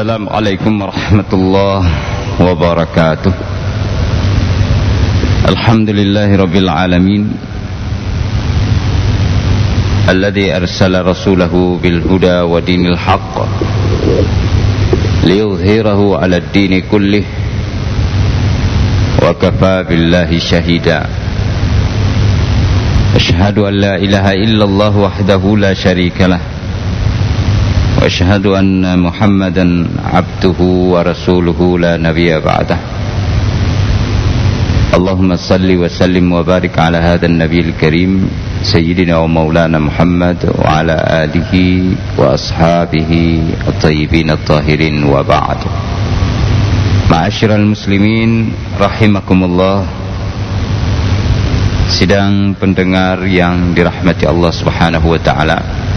Assalamualaikum warahmatullahi wabarakatuh. Alhamdulillahi rabbil alamin, alladzi arsala rasulahu bil huda wa dinil haqq liyudhhirahu 'ala ad-dini kullih wa kafaa billahi shahida. Asyhadu an la ilaha illallah wahdahu la syarika lah wa asyhadu anna Muhammadan abduhu wa rasuluhu la nabiyya ba'dah. Allahumma salli wa sallim wa barik ala hadzal nabiyil karim sayyidina wa maulana Muhammad wa ala alihi wa ashabihi at-tayyibin at-tahirin wa ba'd. Ma'asyiral muslimin rahimakumullah. Sidang pendengar yang dirahmati Allah Subhanahu wa taala,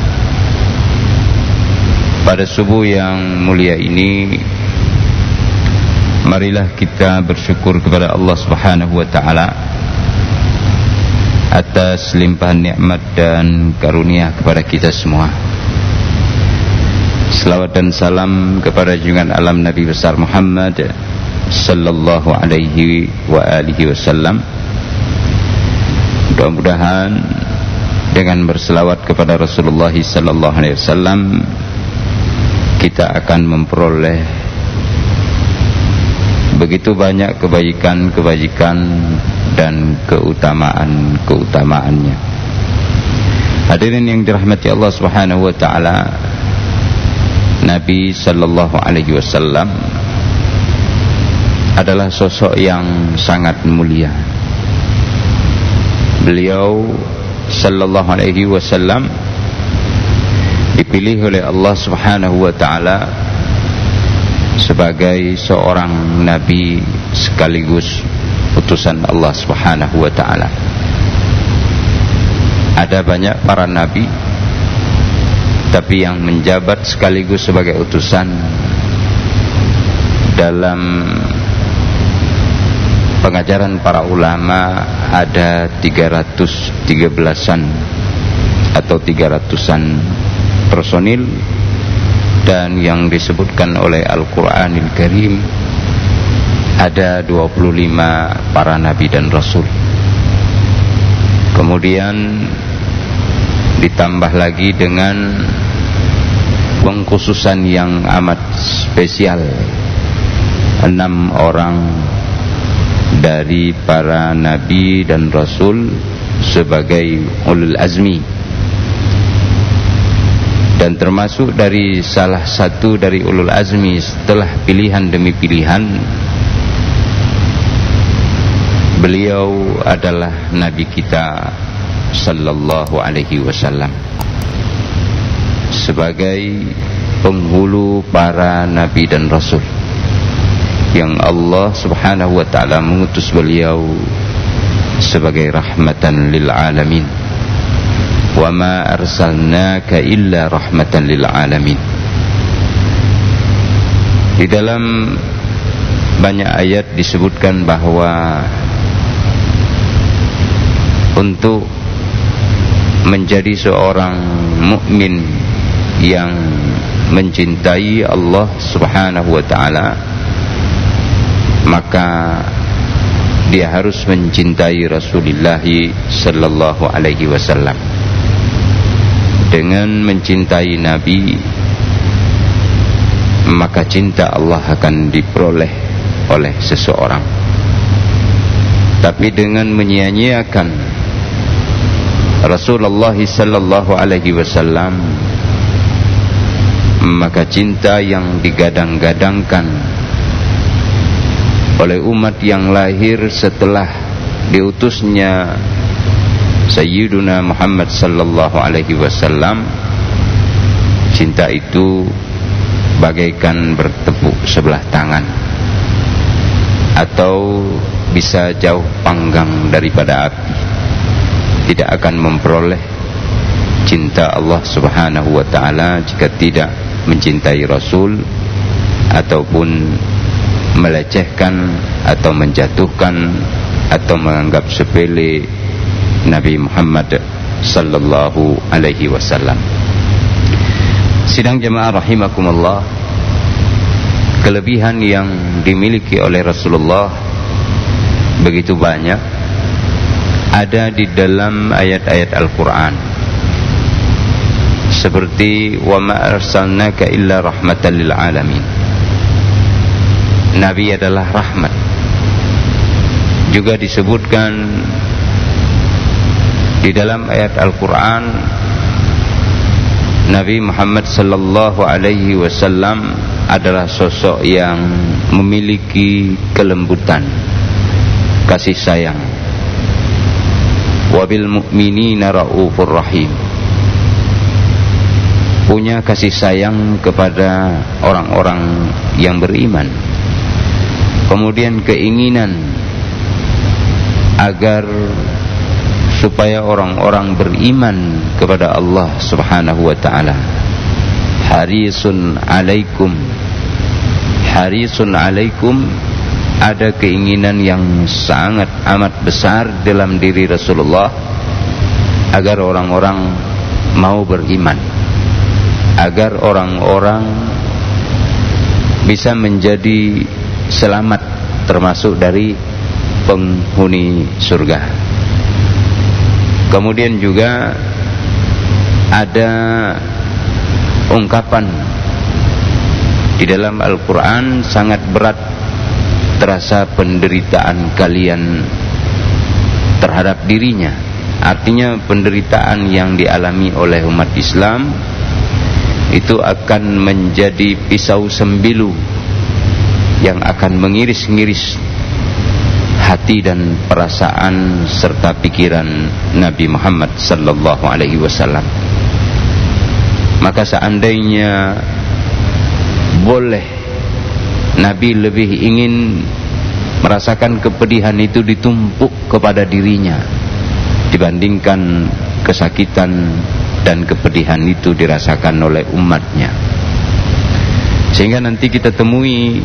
pada subuh yang mulia ini, marilah kita bersyukur kepada Allah Subhanahu wa taala atas limpahan nikmat dan karunia kepada kita semua. Selawat dan salam kepada junjungan alam Nabi besar Muhammad sallallahu alaihi wa alihi wasallam. Mudah-mudahan dengan berselawat kepada Rasulullah sallallahu alaihi wasallam kita akan memperoleh begitu banyak kebaikan-kebaikan dan keutamaan-keutamaannya. Hadirin yang dirahmati Allah Subhanahu wa taala, Nabi sallallahu alaihi wasallam adalah sosok yang sangat mulia. Beliau sallallahu alaihi wasallam dipilih oleh Allah Subhanahu wa taala sebagai seorang nabi sekaligus utusan Allah Subhanahu wa taala. Ada banyak para nabi, tapi yang menjabat sekaligus sebagai utusan dalam pengajaran para ulama ada 313-an atau 300-an personil, dan yang disebutkan oleh Al-Quranil Karim ada 25 para nabi dan rasul. Kemudian ditambah lagi dengan pengkhususan yang amat spesial, 6 orang dari para nabi dan rasul sebagai ulul azmi, dan termasuk dari salah satu dari ulul azmi setelah pilihan demi pilihan, beliau adalah nabi kita sallallahu alaihi wasallam sebagai penghulu para nabi dan rasul yang Allah Subhanahu wa taala mengutus beliau sebagai rahmatan lil alamin. Wa ma arsalnaka illa rahmatan lil alamin. Di dalam banyak ayat disebutkan bahwa untuk menjadi seorang mukmin yang mencintai Allah Subhanahu wa taala, maka dia harus mencintai Rasulullah sallallahu alaihi wasallam. Dengan mencintai Nabi, maka cinta Allah akan diperoleh oleh seseorang. Tapi dengan menyia-nyiakan Rasulullah sallallahu alaihi wasallam, maka cinta yang digadang-gadangkan oleh umat yang lahir setelah diutusnya Sayyiduna Muhammad sallallahu alaihi wasallam, cinta itu bagaikan bertepuk sebelah tangan, atau bisa jauh panggang daripada api. Tidak akan memperoleh cinta Allah Subhanahu wa taala jika tidak mencintai Rasul ataupun melecehkan atau menjatuhkan atau menganggap sepele Nabi Muhammad sallallahu alaihi wasallam. Sidang jemaah rahimakumullah, kelebihan yang dimiliki oleh Rasulullah begitu banyak, ada di dalam ayat-ayat Al-Quran, seperti wa ma arsalnaka illa rahmatan lil alamin. Nabi adalah rahmat. Juga disebutkan di dalam ayat Al-Quran, Nabi Muhammad sallallahu alaihi wasallam adalah sosok yang memiliki kelembutan, kasih sayang. Wabil mu'minina raufur rahim, punya kasih sayang kepada orang-orang yang beriman. Kemudian keinginan agar supaya orang-orang beriman kepada Allah Subhanahu wa ta'ala. Harisun alaikum, harisun alaikum, ada keinginan yang sangat amat besar dalam diri Rasulullah agar orang-orang mau beriman, agar orang-orang bisa menjadi selamat termasuk dari penghuni surga. Kemudian juga ada ungkapan di dalam Al-Quran, sangat berat terasa penderitaan kalian terhadap dirinya. Artinya penderitaan yang dialami oleh umat Islam itu akan menjadi pisau sembilu yang akan mengiris-ngiris hati dan perasaan serta pikiran Nabi Muhammad sallallahu alaihi wasallam. Maka seandainya boleh Nabi lebih ingin merasakan kepedihan itu ditumpuk kepada dirinya dibandingkan kesakitan dan kepedihan itu dirasakan oleh umatnya. Sehingga nanti kita temui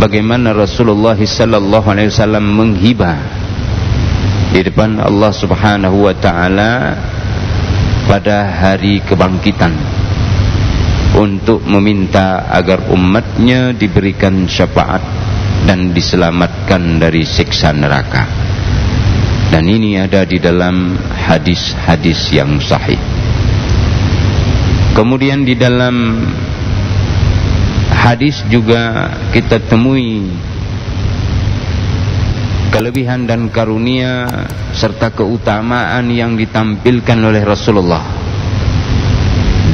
bagaimana Rasulullah sallallahu alaihi wasallam menghibah di depan Allah Subhanahu wa taala pada hari kebangkitan untuk meminta agar umatnya diberikan syafaat dan diselamatkan dari siksa neraka. Dan ini ada di dalam hadis-hadis yang sahih. Kemudian di dalam hadis juga kita temui kelebihan dan karunia serta keutamaan yang ditampilkan oleh Rasulullah.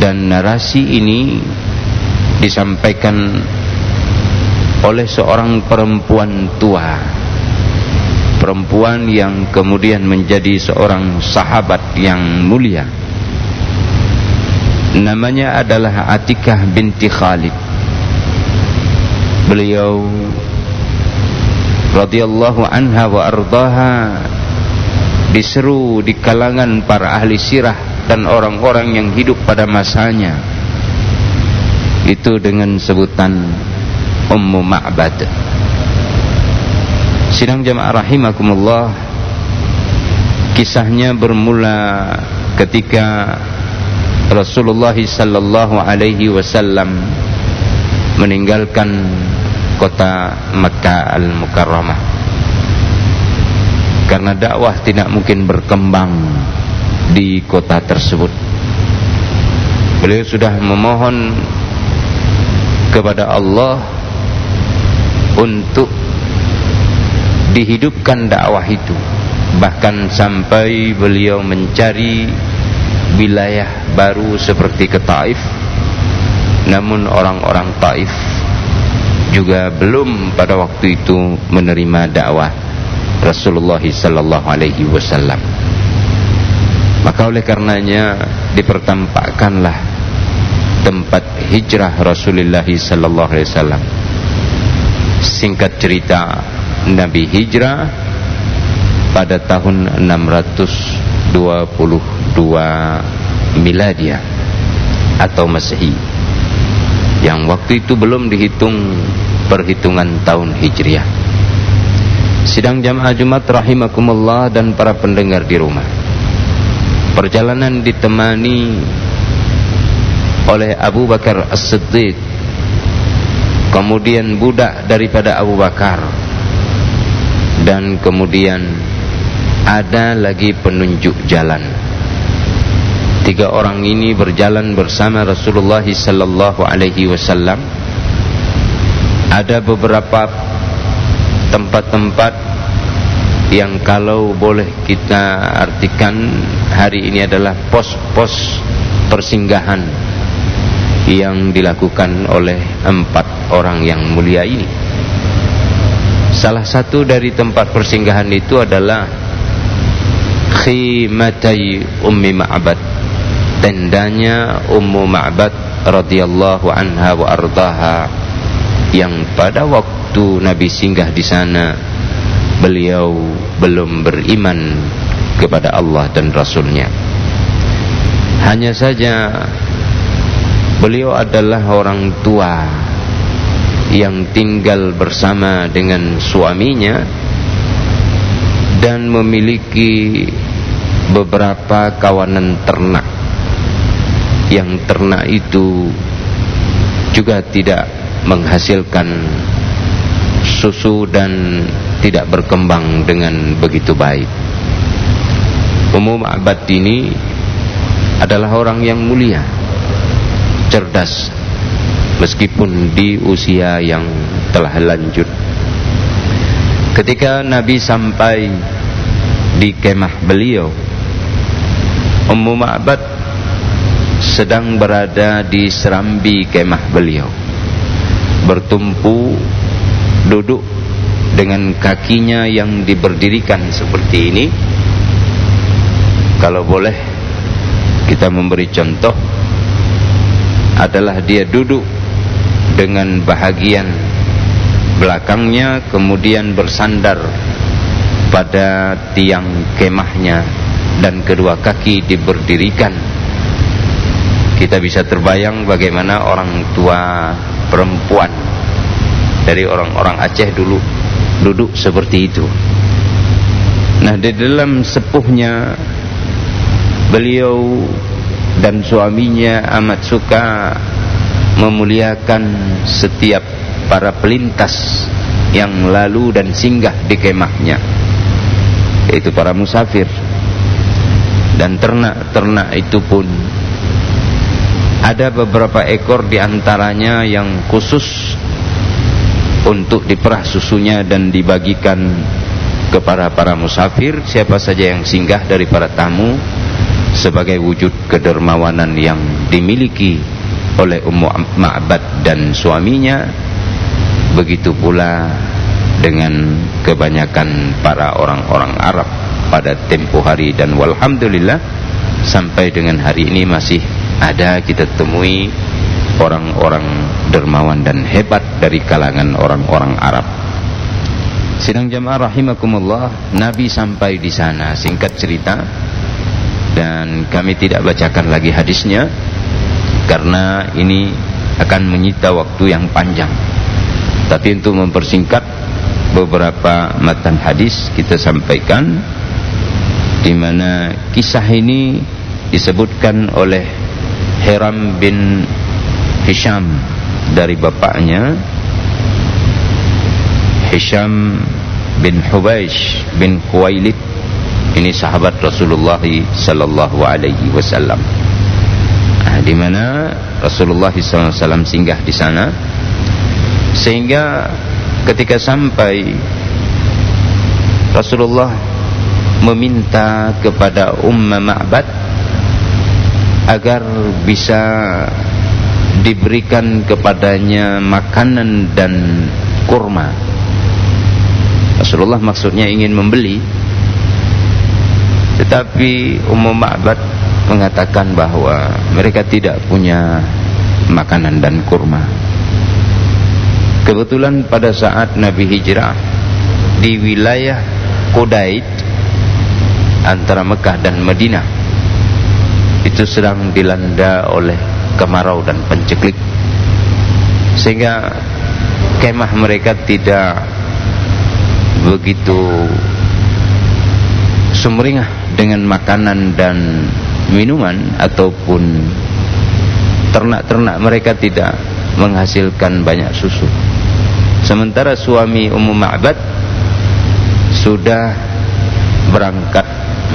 Dan narasi ini disampaikan oleh seorang perempuan tua, perempuan yang kemudian menjadi seorang sahabat yang mulia. Namanya adalah Atikah binti Khalid. Beliau radhiyallahu anha wa ardaha diseru di kalangan para ahli sirah dan orang-orang yang hidup pada masanya itu dengan sebutan Ummu Ma'bad. Sidang jamaah rahimakumullah, kisahnya bermula ketika Rasulullah sallallahu alaihi wasallam meninggalkan kota Makkah Al-Mukarramah karena dakwah tidak mungkin berkembang di kota tersebut. Beliau sudah memohon kepada Allah untuk dihidupkan dakwah itu, bahkan sampai beliau mencari wilayah baru seperti ke Taif. Namun orang-orang Taif juga belum pada waktu itu menerima dakwah Rasulullah sallallahu alaihi wasallam. Maka oleh karenanya dipertampakkanlah tempat hijrah Rasulullah sallallahu alaihi wasallam. Singkat cerita, Nabi hijrah pada tahun 622 Miladiah atau Masehi, yang waktu itu belum dihitung perhitungan tahun Hijriah. Sidang jamaah Jumat rahimakumullah dan para pendengar di rumah, perjalanan ditemani oleh Abu Bakar As-Siddiq kemudian budak daripada Abu Bakar, dan kemudian ada lagi penunjuk jalan. 3 orang ini berjalan bersama Rasulullah sallallahu alaihi wasallam. Ada beberapa tempat-tempat yang kalau boleh kita artikan hari ini adalah pos-pos persinggahan yang dilakukan oleh 4 orang yang mulia ini. Salah satu dari tempat persinggahan itu adalah khimatai Ummi Ma'bad, tendanya Ummu Ma'bad radhiyallahu anha wa ardaha, yang pada waktu Nabi singgah di sana beliau belum beriman kepada Allah dan Rasulnya. Hanya saja beliau adalah orang tua yang tinggal bersama dengan suaminya dan memiliki beberapa kawanan ternak, yang ternak itu juga tidak menghasilkan susu dan tidak berkembang dengan begitu baik. Ummu Ma'bad ini adalah orang yang mulia, cerdas, meskipun di usia yang telah lanjut. Ketika Nabi sampai di kemah beliau, Ummu Ma'bad sedang berada di serambi kemah beliau, bertumpu duduk dengan kakinya yang diberdirikan seperti ini. Kalau boleh kita memberi contoh, adalah dia duduk dengan bahagian belakangnya kemudian bersandar pada tiang kemahnya dan kedua kaki diberdirikan. Kita bisa terbayang bagaimana orang tua perempuan dari orang-orang Aceh dulu duduk seperti itu. Nah, di dalam sepuhnya beliau dan suaminya amat suka memuliakan setiap para pelintas yang lalu dan singgah di kemahnya, yaitu para musafir. Dan ternak-ternak itu pun ada beberapa ekor diantaranya yang khusus untuk diperah susunya dan dibagikan kepada para musafir, siapa saja yang singgah dari para tamu, sebagai wujud kedermawanan yang dimiliki oleh Ummu Ma'bad dan suaminya. Begitu pula dengan kebanyakan para orang-orang Arab pada tempo hari, dan walhamdulillah sampai dengan hari ini masih ada kita temui orang-orang dermawan dan hebat dari kalangan orang-orang Arab. Sidang jamaah rahimakumullah, Nabi sampai di sana, singkat cerita, dan kami tidak bacakan lagi hadisnya karena ini akan menyita waktu yang panjang. Tapi untuk mempersingkat, beberapa matan hadis kita sampaikan, di mana kisah ini disebutkan oleh Hiram bin Hisham dari bapaknya, Hisham bin Hubaish bin Khuwailid. Ini sahabat Rasulullah sallallahu alaihi wasallam. Di mana Rasulullah sallallahu alaihi wasallam singgah di sana, sehingga ketika sampai Rasulullah meminta kepada Ummu Ma'bad agar bisa diberikan kepadanya makanan dan kurma. Rasulullah maksudnya ingin membeli, tetapi Ummu Ma'bad mengatakan bahwa mereka tidak punya makanan dan kurma. Kebetulan pada saat Nabi hijrah di wilayah Qudaid antara Mekah dan Madinah itu sedang dilanda oleh kemarau dan penceklik, sehingga kemah mereka tidak begitu sumringah dengan makanan dan minuman, ataupun ternak-ternak mereka tidak menghasilkan banyak susu. Sementara suami Ummu Ma'bad sudah berangkat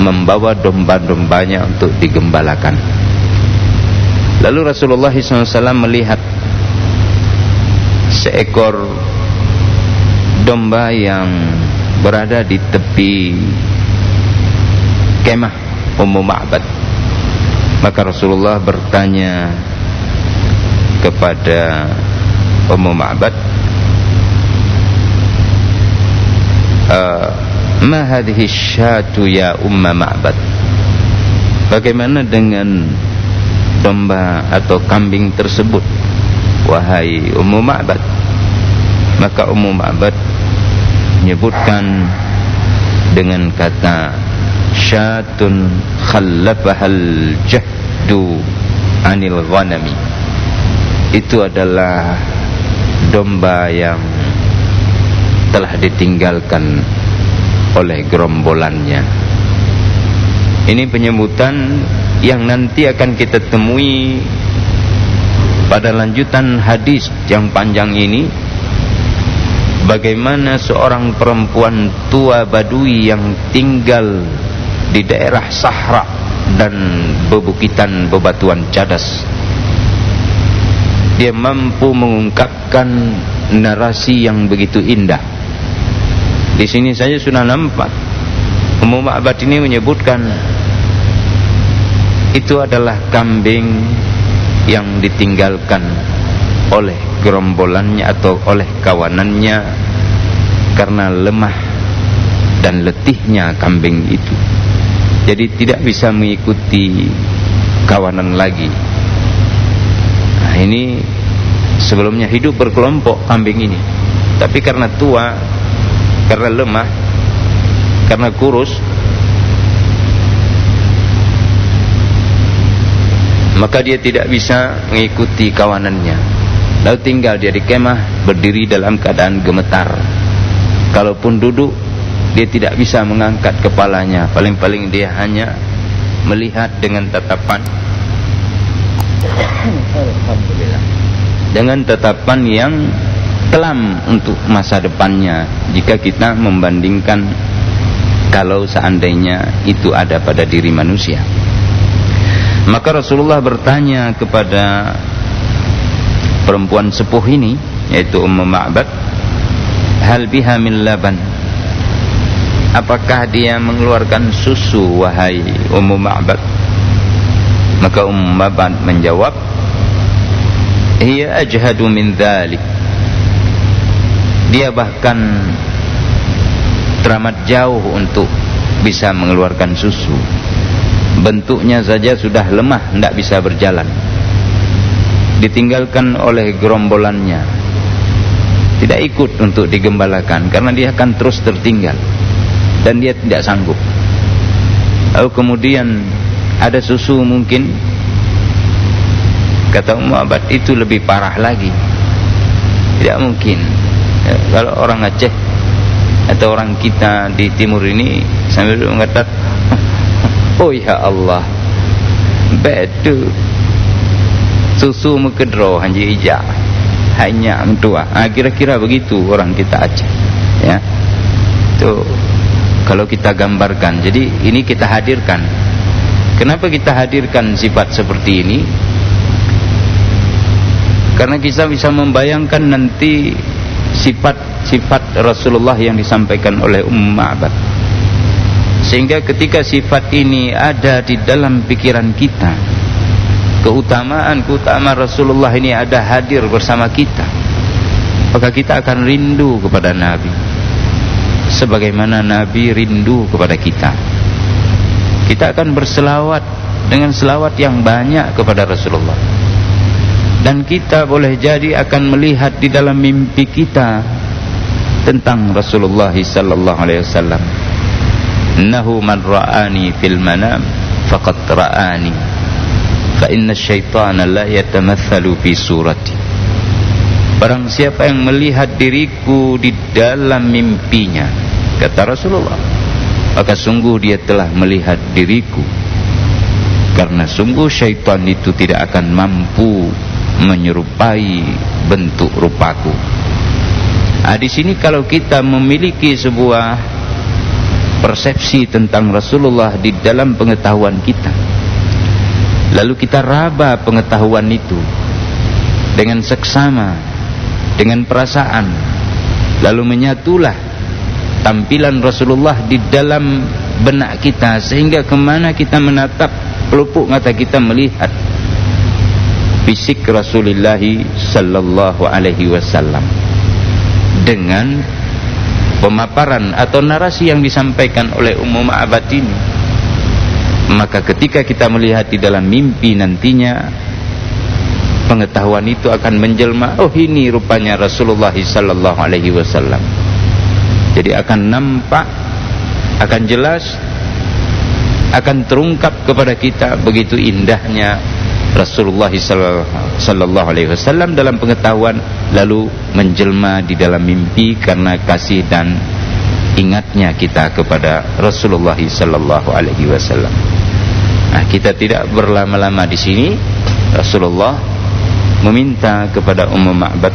membawa domba-dombanya untuk digembalakan. Lalu Rasulullah SAW melihat seekor domba yang berada di tepi kemah Ummu Ma'bad. Maka Rasulullah bertanya kepada Ummu Ma'bad, ma hadhihi syatu ya Umma Ma'bad, bagaimana dengan domba atau kambing tersebut wahai Ummu Ma'bad? Maka Ummu Ma'bad menyebutkan dengan kata syatun khallafahal jahdu anil ghanami. Itu adalah domba yang telah ditinggalkan oleh gerombolannya. Ini penyebutan yang nanti akan kita temui pada lanjutan hadis yang panjang ini, bagaimana seorang perempuan tua Badui yang tinggal di daerah Sahra dan bebukitan bebatuan cadas, dia mampu mengungkapkan narasi yang begitu indah. Di sini saja sudah nampak Ummu Ma'bad ini menyebutkan itu adalah kambing yang ditinggalkan oleh gerombolannya atau oleh kawanannya karena lemah dan letihnya kambing itu. Jadi tidak bisa mengikuti kawanan lagi. Nah, ini sebelumnya hidup berkelompok kambing ini, tapi karena tua, karena lemah, karena kurus, maka dia tidak bisa mengikuti kawanannya. Lalu tinggal dia di kemah, berdiri dalam keadaan gemetar. Kalaupun duduk, dia tidak bisa mengangkat kepalanya. Paling-paling dia hanya melihat dengan tatapan alhamdulillah, dengan tatapan yang kelam untuk masa depannya, jika kita membandingkan kalau seandainya itu ada pada diri manusia. Maka Rasulullah bertanya kepada perempuan sepuh ini, yaitu Ummu Ma'bad, hal biha min laban, apakah dia mengeluarkan susu wahai Ummu Ma'bad? Maka Ummu Ma'bad menjawab, hiya ajhadu min dhalik, dia bahkan teramat jauh untuk bisa mengeluarkan susu. Bentuknya saja sudah lemah, tidak bisa berjalan. Ditinggalkan oleh gerombolannya, tidak ikut untuk digembalakan karena dia akan terus tertinggal dan dia tidak sanggup. Lalu kemudian ada susu mungkin, kata Ummu Ma'bad, itu lebih parah lagi. Tidak mungkin. Kalau orang Aceh atau orang kita di timur ini sambil mengatakan, oh ya Allah, betul susu mekedro hanji ija hanya mentua. Kira-kira begitu orang kita Aceh, ya. Itu kalau kita gambarkan. Jadi ini kita hadirkan. Kenapa kita hadirkan sifat seperti ini? Karena kita bisa membayangkan nanti sifat-sifat Rasulullah yang disampaikan oleh Ummu Ma'bad, sehingga ketika sifat ini ada di dalam pikiran kita, keutamaan Rasulullah ini ada hadir bersama kita, maka kita akan rindu kepada Nabi sebagaimana Nabi rindu kepada kita. Kita akan berselawat dengan selawat yang banyak kepada Rasulullah. Dan kita boleh jadi akan melihat di dalam mimpi kita tentang Rasulullah sallallahu alaihi wasallam. Innahu man ra'ani fil manam faqad ra'ani, fa inna syaitana la yatamatsalu fi surati. Barang siapa yang melihat diriku di dalam mimpinya, kata Rasulullah, maka sungguh dia telah melihat diriku. Karena sungguh syaitan itu tidak akan mampu menyerupai bentuk rupaku. Di sini kalau kita memiliki sebuah persepsi tentang Rasulullah di dalam pengetahuan kita, lalu kita raba pengetahuan itu dengan seksama, dengan perasaan, lalu menyatulah tampilan Rasulullah di dalam benak kita, sehingga kemana kita menatap, pelupuk mata kita melihat fisik Rasulullah sallallahu alaihi wasallam dengan pemaparan atau narasi yang disampaikan oleh Ummu Ma'bad ini. Maka ketika kita melihat di dalam mimpi nantinya, pengetahuan itu akan menjelma, oh ini rupanya Rasulullah sallallahu alaihi wasallam. Jadi akan nampak, akan jelas, akan terungkap kepada kita begitu indahnya Rasulullah sallallahu alaihi wasallam dalam pengetahuan, lalu menjelma di dalam mimpi karena kasih dan ingatnya kita kepada Rasulullah sallallahu alaihi wasallam. Nah, kita tidak berlama-lama di sini. Rasulullah meminta kepada Ummu Ma'bad,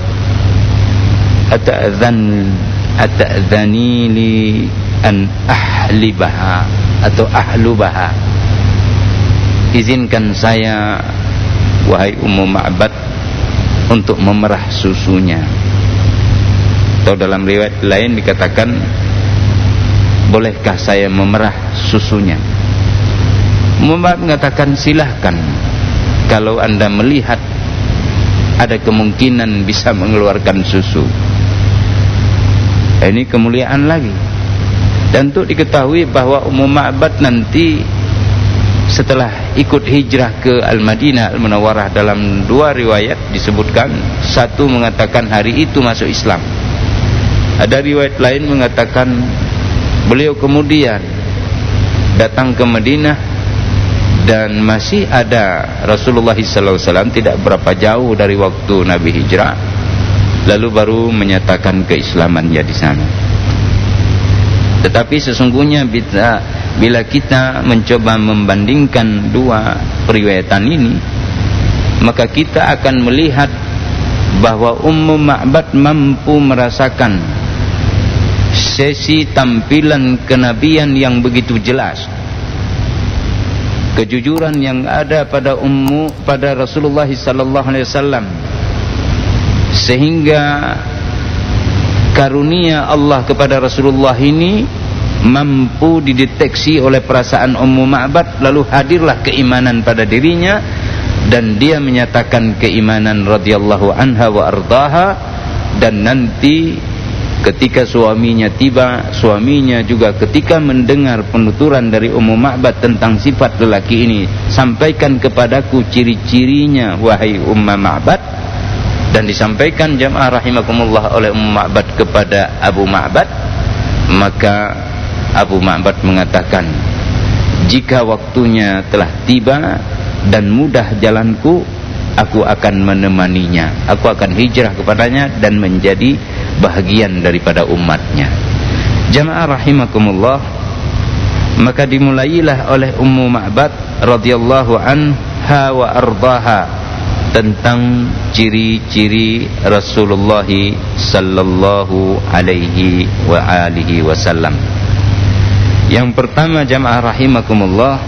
ata'dzani li an ahlibaha atau ahlubaha, izinkan saya wahai Ummu Ma'bad untuk memerah susunya. Atau dalam riwayat lain dikatakan, bolehkah saya memerah susunya? Ummu Ma'bad mengatakan, silahkan, kalau anda melihat ada kemungkinan bisa mengeluarkan susu. Ini kemuliaan lagi. Dan untuk diketahui bahwa Ummu Ma'bad nanti setelah ikut hijrah ke Al-Madinah Al-Munawwarah, dalam dua riwayat disebutkan, satu mengatakan hari itu masuk Islam, ada riwayat lain mengatakan beliau kemudian datang ke Madinah dan masih ada Rasulullah SAW tidak berapa jauh dari waktu Nabi hijrah, lalu baru menyatakan keislamannya di sana. Tetapi sesungguhnya bila kita mencoba membandingkan dua periwayatan ini, maka kita akan melihat bahwa Ummu Ma'bad mampu merasakan sesi tampilan kenabian yang begitu jelas, kejujuran yang ada pada Rasulullah sallallahu alaihi wasallam, sehingga karunia Allah kepada Rasulullah ini mampu dideteksi oleh perasaan Ummu Ma'bad, lalu hadirlah keimanan pada dirinya dan dia menyatakan keimanan radhiyallahu anha wa ardaha. Dan nanti ketika suaminya tiba, suaminya juga ketika mendengar penuturan dari Ummu Ma'bad tentang sifat lelaki ini, sampaikan kepadaku ciri-cirinya wahai Ummu Ma'bad. Dan disampaikan jamaah rahimakumullah oleh Ummu Ma'bad kepada Abu Ma'bad. Maka Abu Ma'bad mengatakan, jika waktunya telah tiba dan mudah jalanku, aku akan menemaninya, aku akan hijrah kepadanya dan menjadi bahagian daripada umatnya. Jamaah rahimakumullah, maka dimulailah oleh Ummu Ma'bad radhiyallahu anha wa ardaha tentang ciri-ciri Rasulullah sallallahu alaihi wa alihi wasallam. Yang pertama jamaah rahimakumullah,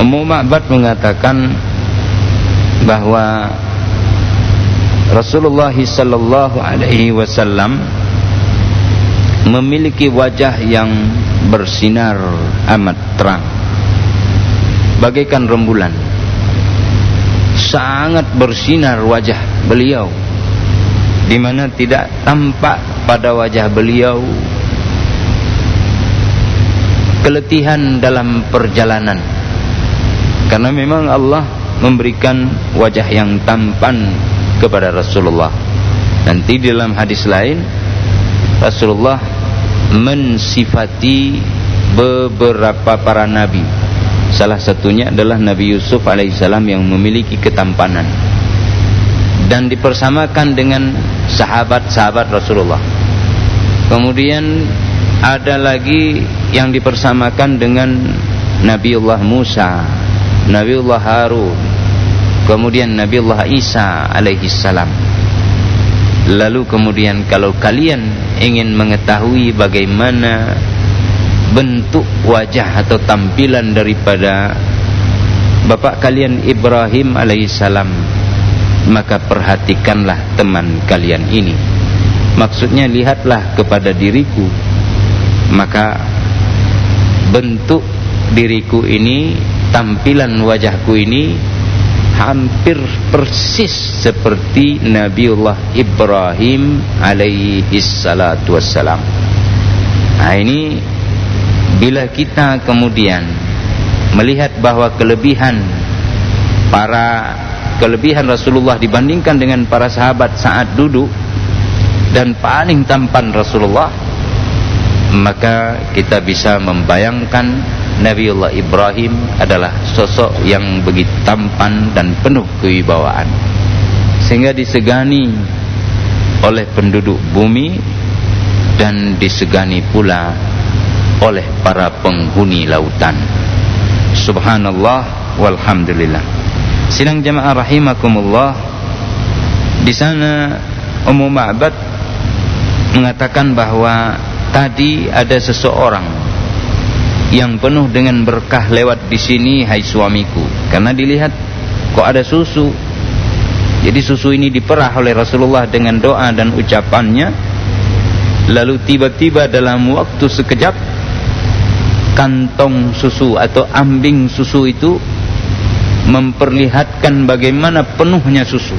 Ummu Ma'bad mengatakan bahwa Rasulullah sallallahu alaihi wasallam memiliki wajah yang bersinar amat terang, bagaikan rembulan. Sangat bersinar wajah beliau, di mana tidak tampak pada wajah beliau keletihan dalam perjalanan, karena memang Allah memberikan wajah yang tampan kepada Rasulullah. Nanti dalam hadis lain Rasulullah mensifati beberapa para nabi. Salah satunya adalah Nabi Yusuf alaihissalam yang memiliki ketampanan dan dipersamakan dengan sahabat-sahabat Rasulullah. Kemudian ada lagi yang dipersamakan dengan Nabiullah Musa, Nabiullah Harun, kemudian Nabiullah Isa alaihi salam. Lalu kemudian kalau kalian ingin mengetahui bagaimana bentuk wajah atau tampilan daripada bapak kalian Ibrahim alaihissalam, maka perhatikanlah teman kalian ini. Maksudnya lihatlah kepada diriku, maka bentuk diriku ini, tampilan wajahku ini hampir persis seperti Nabiullah Ibrahim alaihi salatu wassalam. Nah, ini bila kita kemudian melihat bahwa kelebihan Rasulullah dibandingkan dengan para sahabat saat duduk, dan paling tampan Rasulullah, maka kita bisa membayangkan Nabiullah Ibrahim adalah sosok yang begitu tampan dan penuh kewibawaan, sehingga disegani oleh penduduk bumi dan disegani pula oleh para penghuni lautan. Subhanallah walhamdulillah. Sidang jamaah rahimakumullah, di sana Ummu Ma'bad mengatakan bahwa tadi ada seseorang yang penuh dengan berkah lewat di sini, hai suamiku, karena dilihat kok ada susu. Jadi susu ini diperah oleh Rasulullah dengan doa dan ucapannya. Lalu tiba-tiba dalam waktu sekejap, kantong susu atau ambing susu itu memperlihatkan bagaimana penuhnya susu.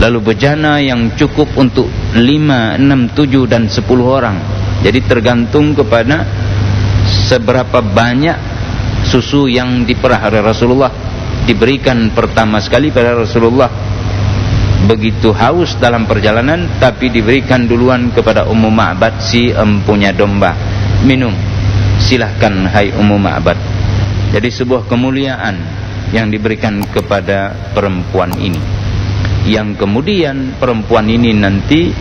Lalu bejana yang cukup untuk 5, 6, 7 dan 10 orang. Jadi tergantung kepada seberapa banyak susu yang diperah oleh Rasulullah diberikan pertama sekali pada Rasulullah. Begitu haus dalam perjalanan, tapi diberikan duluan kepada Ummu Ma'bad, si empunya domba. Minum, silahkan hai Ummu Ma'bad. Jadi sebuah kemuliaan yang diberikan kepada perempuan ini, yang kemudian perempuan ini nanti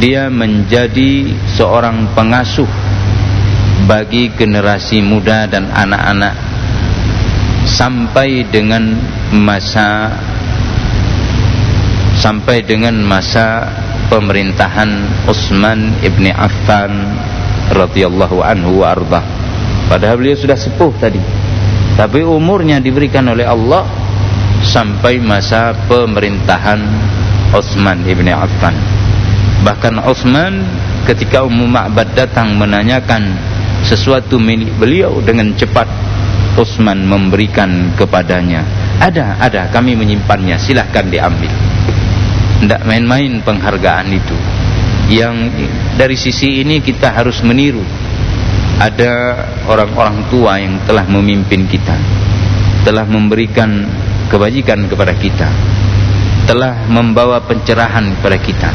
dia menjadi seorang pengasuh bagi generasi muda dan anak-anak sampai dengan masa pemerintahan Utsman ibni Affan radhiyallahu anhu wa arda. Padahal beliau sudah sepuh tadi, tapi umurnya diberikan oleh Allah sampai masa pemerintahan Utsman ibni Affan. Bahkan Utsman ketika Ummu Ma'bad datang menanyakan sesuatu milik beliau, dengan cepat Utsman memberikan kepadanya. Ada, kami menyimpannya, silahkan diambil. Tidak main-main penghargaan itu. Yang dari sisi ini kita harus meniru. Ada orang-orang tua yang telah memimpin kita, telah memberikan kebajikan kepada kita, telah membawa pencerahan kepada kita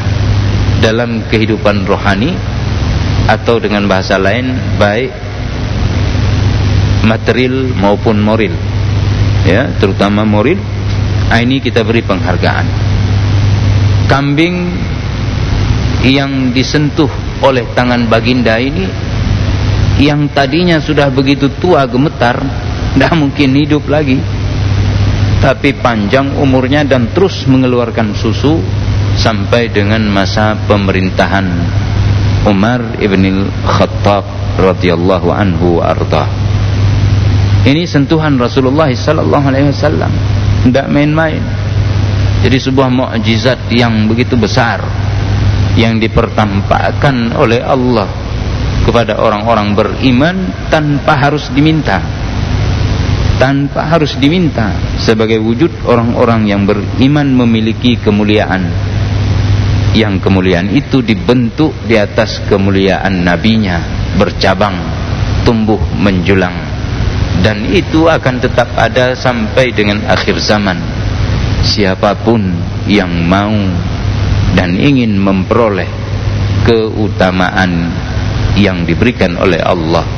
dalam kehidupan rohani, atau dengan bahasa lain, baik material maupun moral, ya, terutama moral. Ini kita beri penghargaan. Kambing yang disentuh oleh tangan baginda ini, yang tadinya sudah begitu tua gemetar, tidak mungkin hidup lagi, tapi panjang umurnya dan terus mengeluarkan susu sampai dengan masa pemerintahan Umar ibn al-Khattab radhiyallahu anhu arda. Ini sentuhan Rasulullah sallallahu alaihi wasallam, tidak main-main. Jadi sebuah mukjizat yang begitu besar yang dipertampakkan oleh Allah kepada orang-orang beriman tanpa harus diminta. Tanpa harus diminta, sebagai wujud orang-orang yang beriman memiliki kemuliaan, yang kemuliaan itu dibentuk di atas kemuliaan nabinya, bercabang, tumbuh menjulang, dan itu akan tetap ada sampai dengan akhir zaman. Siapapun yang mau dan ingin memperoleh keutamaan yang diberikan oleh Allah,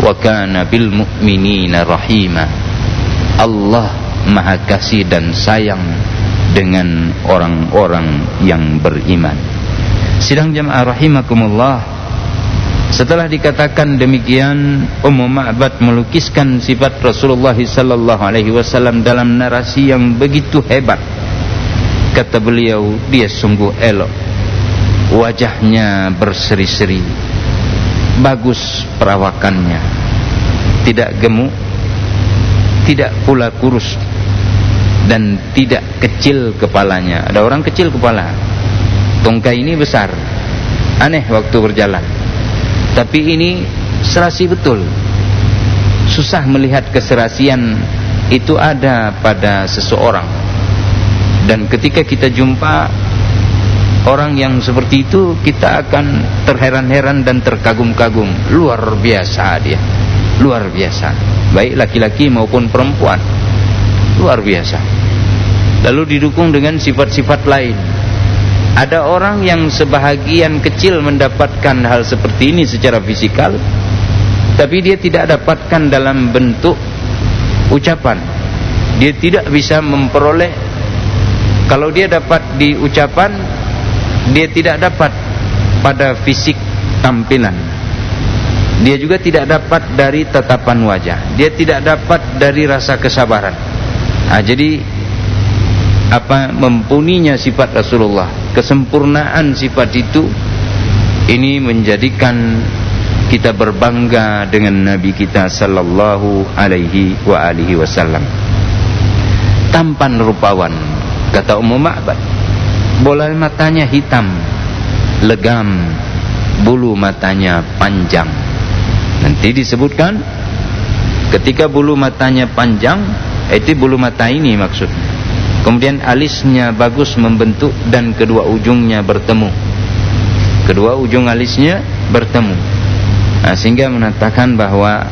wa kana bil mu'minina rahima, Allah maha kasih dan sayang dengan orang-orang yang beriman. Sidang jamaah rahimakumullah, Setelah dikatakan demikian, Ummu Ma'bad melukiskan sifat Rasulullah sallallahu alaihi wasallam dalam narasi yang begitu hebat. Kata beliau, dia sungguh elok, wajahnya berseri-seri, bagus perawakannya, tidak gemuk, tidak pula kurus, dan tidak kecil kepalanya. Ada orang kecil kepala, tongkai ini besar, aneh waktu berjalan. Tapi ini serasi betul. Susah melihat keserasian itu ada pada seseorang. Dan ketika kita jumpa orang yang seperti itu, kita akan terheran-heran dan terkagum-kagum. Luar biasa dia, luar biasa, baik laki-laki maupun perempuan, luar biasa. Lalu didukung dengan sifat-sifat lain. Ada orang yang sebahagian kecil mendapatkan hal seperti ini secara fisikal, tapi dia tidak dapatkan dalam bentuk ucapan. Dia tidak bisa memperoleh. Kalau dia dapat di ucapan, dia tidak dapat pada fisik tampilan. Dia juga tidak dapat dari tatapan wajah. Dia tidak dapat dari rasa kesabaran. Jadi mempunyainya sifat Rasulullah, kesempurnaan sifat itu, ini menjadikan kita berbangga dengan Nabi kita sallallahu alaihi wasallam. Tampan rupawan, kata Ummu Ma'bad. Bola matanya hitam, legam, bulu matanya panjang. Nanti disebutkan ketika bulu matanya panjang, itu bulu mata ini maksudnya. Kemudian alisnya bagus membentuk dan kedua ujungnya bertemu. Kedua ujung alisnya bertemu. Sehingga menatakan bahwa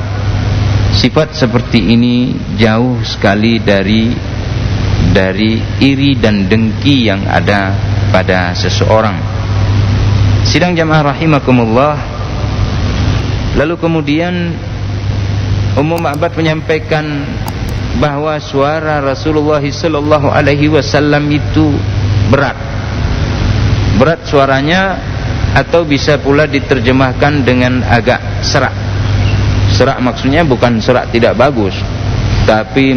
sifat seperti ini jauh sekali dari iri dan dengki yang ada pada seseorang. Sidang jamaah rahimakumullah. Lalu kemudian Ummu Ma'bad menyampaikan bahwa suara Rasulullah sallallahu alaihi wasallam itu berat suaranya, atau bisa pula diterjemahkan dengan agak serak. Serak maksudnya bukan serak tidak bagus, tapi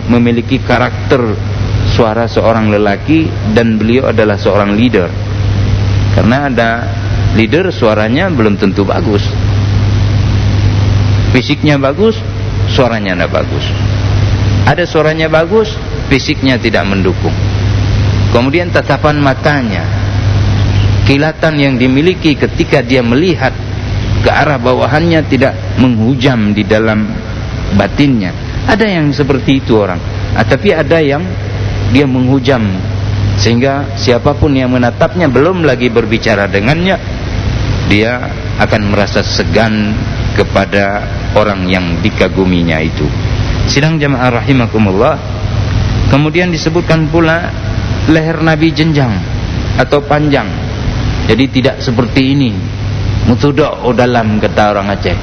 memiliki karakter suara seorang lelaki, dan beliau adalah seorang leader. Karena ada leader suaranya belum tentu bagus, fisiknya bagus, suaranya tidak bagus. Ada suaranya bagus, fisiknya tidak mendukung. Kemudian tatapan matanya, kilatan yang dimiliki ketika dia melihat ke arah bawahannya tidak menghujam di dalam batinnya. Ada yang seperti itu orang, tapi ada yang dia menghujam, sehingga siapapun yang menatapnya, belum lagi berbicara dengannya, dia akan merasa segan kepada orang yang dikaguminya itu. Sidang jamaah rahimakumullah. Kemudian disebutkan pula leher Nabi jenjang atau panjang. Jadi tidak seperti ini, mutudok dalam, kata orang Aceh,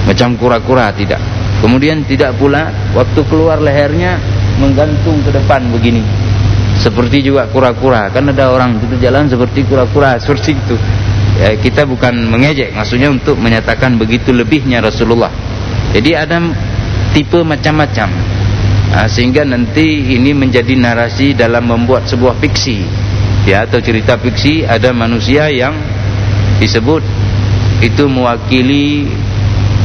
macam kura-kura, tidak. Kemudian tidak pula waktu keluar lehernya menggantung ke depan begini, seperti juga kura-kura. Kan ada orang itu jalan seperti kura-kura, seperti itu. Kita bukan mengejek, maksudnya untuk menyatakan begitu lebihnya Rasulullah. Jadi ada tipe macam-macam, sehingga nanti ini menjadi narasi dalam membuat sebuah fiksi, atau cerita fiksi. Ada manusia yang disebut itu mewakili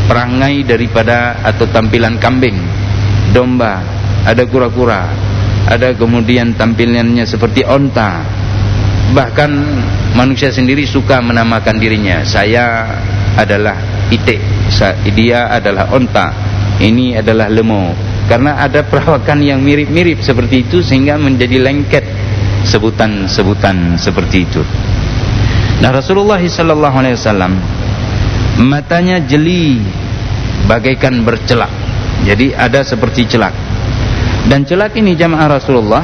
perangai daripada atau tampilan kambing, domba, ada kura-kura, ada kemudian tampilannya seperti onta. Bahkan manusia sendiri suka menamakan dirinya, saya adalah itik, dia adalah onta, ini adalah lemau. Karena ada perawakan yang mirip-mirip seperti itu, sehingga menjadi lengket sebutan-sebutan seperti itu. Nah, Rasulullah SAW matanya jeli bagaikan bercelak. Jadi ada seperti celak. Dan celak ini jamaah Rasulullah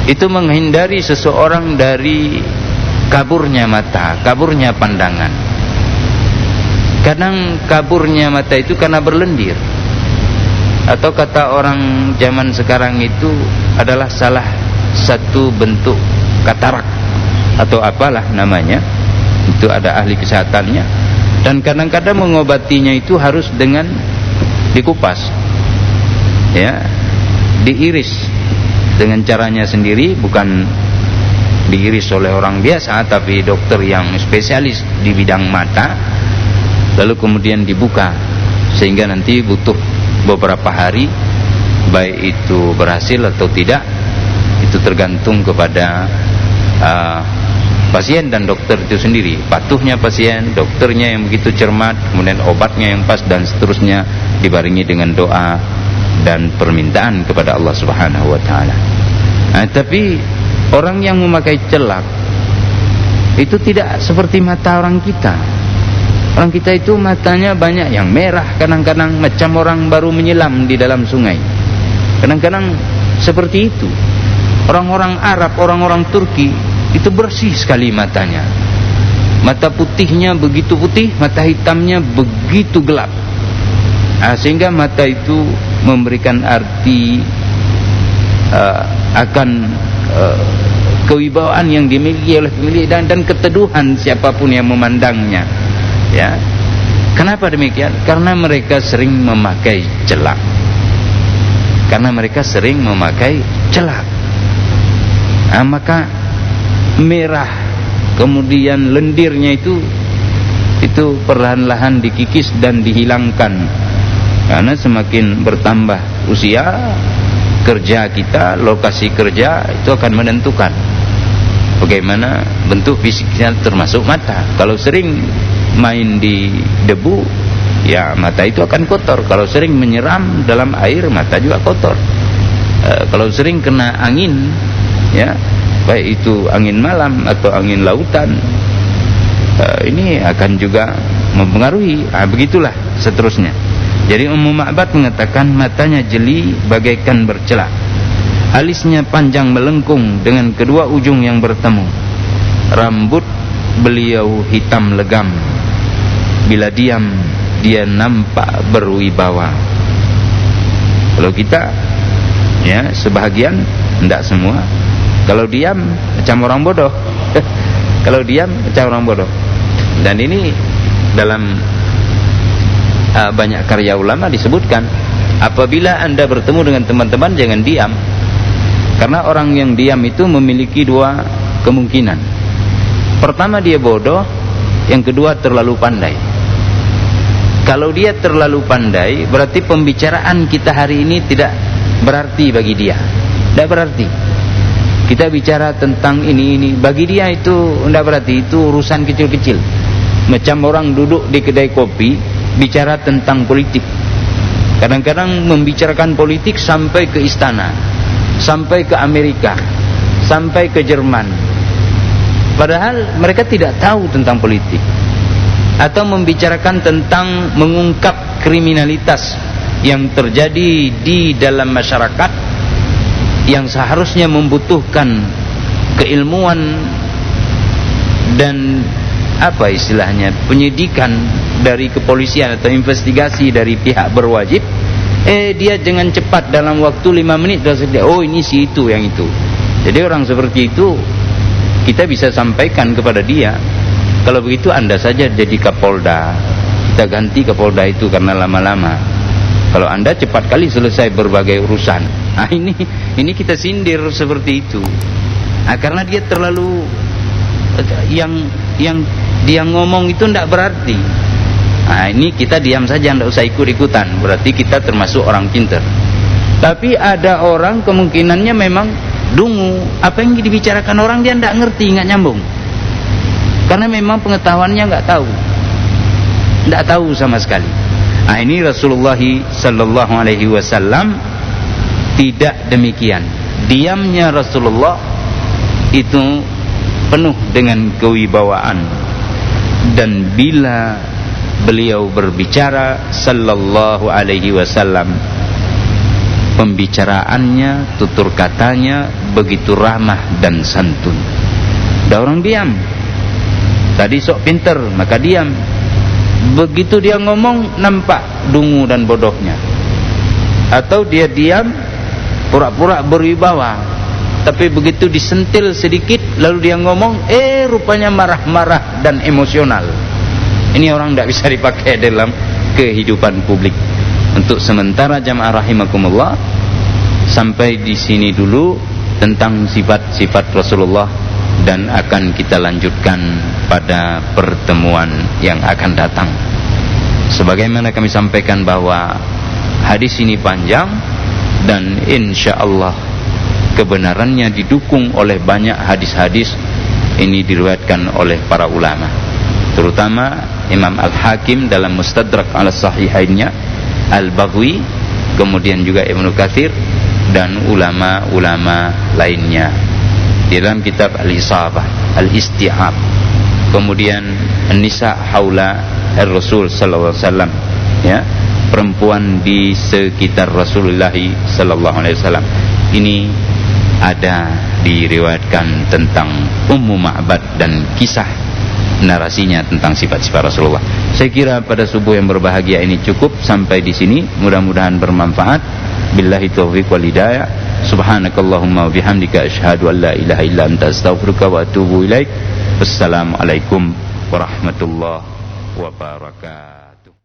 itu menghindari seseorang dari kaburnya mata, kaburnya pandangan. Kadang kaburnya mata itu karena berlendir, atau kata orang zaman sekarang itu adalah salah satu bentuk katarak atau apalah namanya. Itu ada ahli kesehatannya. Dan kadang-kadang mengobatinya itu harus dengan dikupas, ya, diiris dengan caranya sendiri, bukan diiris oleh orang biasa, tapi dokter yang spesialis di bidang mata, lalu kemudian dibuka, sehingga nanti butuh beberapa hari, baik itu berhasil atau tidak, itu tergantung kepada pasien dan dokter itu sendiri. Patuhnya pasien, dokternya yang begitu cermat, kemudian obatnya yang pas, dan seterusnya, dibarengi dengan doa dan permintaan kepada Allah Subhanahu wa taala. Nah, tapi orang yang memakai celak itu tidak seperti mata orang kita. Orang kita itu matanya banyak yang merah, kadang-kadang macam orang baru menyelam di dalam sungai. Kadang-kadang seperti itu. Orang-orang Arab, orang-orang Turki itu bersih sekali matanya. Mata putihnya begitu putih, mata hitamnya begitu gelap. Sehingga mata itu memberikan arti akan kewibawaan yang dimiliki oleh pemilik dan keteduhan siapapun yang memandangnya. Ya. Kenapa demikian? Karena mereka sering memakai celak. Maka merah, kemudian lendirnya itu perlahan-lahan dikikis dan dihilangkan. Karena semakin bertambah usia, kerja kita, lokasi kerja itu akan menentukan bagaimana bentuk fisiknya, termasuk mata. Kalau sering main di debu, ya mata itu akan kotor. Kalau sering menyeram dalam air, mata juga kotor. Kalau sering kena angin, ya, baik itu angin malam atau angin lautan, ini akan juga mempengaruhi. Begitulah seterusnya. Jadi Ummu Ma'bad mengatakan matanya jeli bagaikan bercelak, alisnya panjang melengkung dengan kedua ujung yang bertemu, rambut beliau hitam legam, bila diam dia nampak berwibawa. Kalau kita, ya, sebahagian, tidak semua, kalau diam macam orang bodoh. Kalau diam macam orang bodoh. Dan ini dalam banyak karya ulama disebutkan, apabila Anda bertemu dengan teman-teman jangan diam. Karena orang yang diam itu memiliki dua kemungkinan. Pertama, dia bodoh, yang kedua terlalu pandai. Kalau dia terlalu pandai, berarti pembicaraan kita hari ini tidak berarti bagi dia. Tidak berarti. Kita bicara tentang ini, bagi dia itu tidak berarti, itu urusan kecil-kecil. Macam orang duduk di kedai kopi bicara tentang politik. Kadang-kadang membicarakan politik sampai ke istana, sampai ke Amerika, sampai ke Jerman. Padahal mereka tidak tahu tentang politik. Atau membicarakan tentang mengungkap kriminalitas yang terjadi di dalam masyarakat, yang seharusnya membutuhkan keilmuan dan penyidikan dari kepolisian atau investigasi dari pihak berwajib. Dia dengan cepat dalam waktu 5 menit sudah selesai. Oh, ini si itu yang itu. Jadi orang seperti itu kita bisa sampaikan kepada dia, kalau begitu Anda saja jadi Kapolda, kita ganti Kapolda itu karena lama-lama. Kalau Anda cepat kali selesai berbagai urusan. Ini kita sindir seperti itu. Karena dia terlalu, yang dia ngomong itu tidak berarti. Ini kita diam saja, tidak usah ikut-ikutan. Berarti kita termasuk orang pintar. Tapi ada orang kemungkinannya memang dungu. Apa yang dibicarakan orang dia tidak ngerti, tidak nyambung. Karena memang pengetahuannya tidak tahu sama sekali. Ini Rasulullah sallallahu alaihi wasallam tidak demikian. Diamnya Rasulullah itu penuh dengan kewibawaan. Dan bila beliau berbicara sallallahu alaihi wasallam, pembicaraannya, tutur katanya begitu ramah dan santun. Ada orang diam, tadi sok pinter maka diam. Begitu dia ngomong nampak dungu dan bodohnya. Atau dia diam pura-pura berwibawa, tapi begitu disentil sedikit lalu dia ngomong, rupanya marah-marah dan emosional. Ini orang tidak bisa dipakai dalam kehidupan publik. Untuk sementara jamaah rahimakumullah, sampai di sini dulu tentang sifat-sifat Rasulullah, dan akan kita lanjutkan pada pertemuan yang akan datang. Sebagaimana kami sampaikan bahwa hadis ini panjang dan insya Allah kebenarannya didukung oleh banyak hadis-hadis. Ini diriwayatkan oleh para ulama, terutama Imam Al-Hakim dalam Mustadrak ala Sahihainnya, Al-Baghawi, kemudian juga Ibnu Katsir dan ulama-ulama lainnya di dalam kitab Al-Isabah, Al-Isti'ab, kemudian An-Nisa haula Ar-Rasul sallallahu alaihi wasallam, ya, perempuan di sekitar Rasulullah sallallahu alaihi wasallam. Ini ada diriwayatkan tentang Ummu Ma'bad dan kisah narasinya tentang sifat-sifat Rasulullah. Saya kira pada subuh yang berbahagia ini cukup sampai di sini. Mudah-mudahan bermanfaat. Billahi taufiq wal hidayah. Subhanakallahumma wa bihamdika asyhadu an la ilaha illa anta astaghfiruka wa atubu ilaik. Wassalamualaikum warahmatullahi wabarakatuh.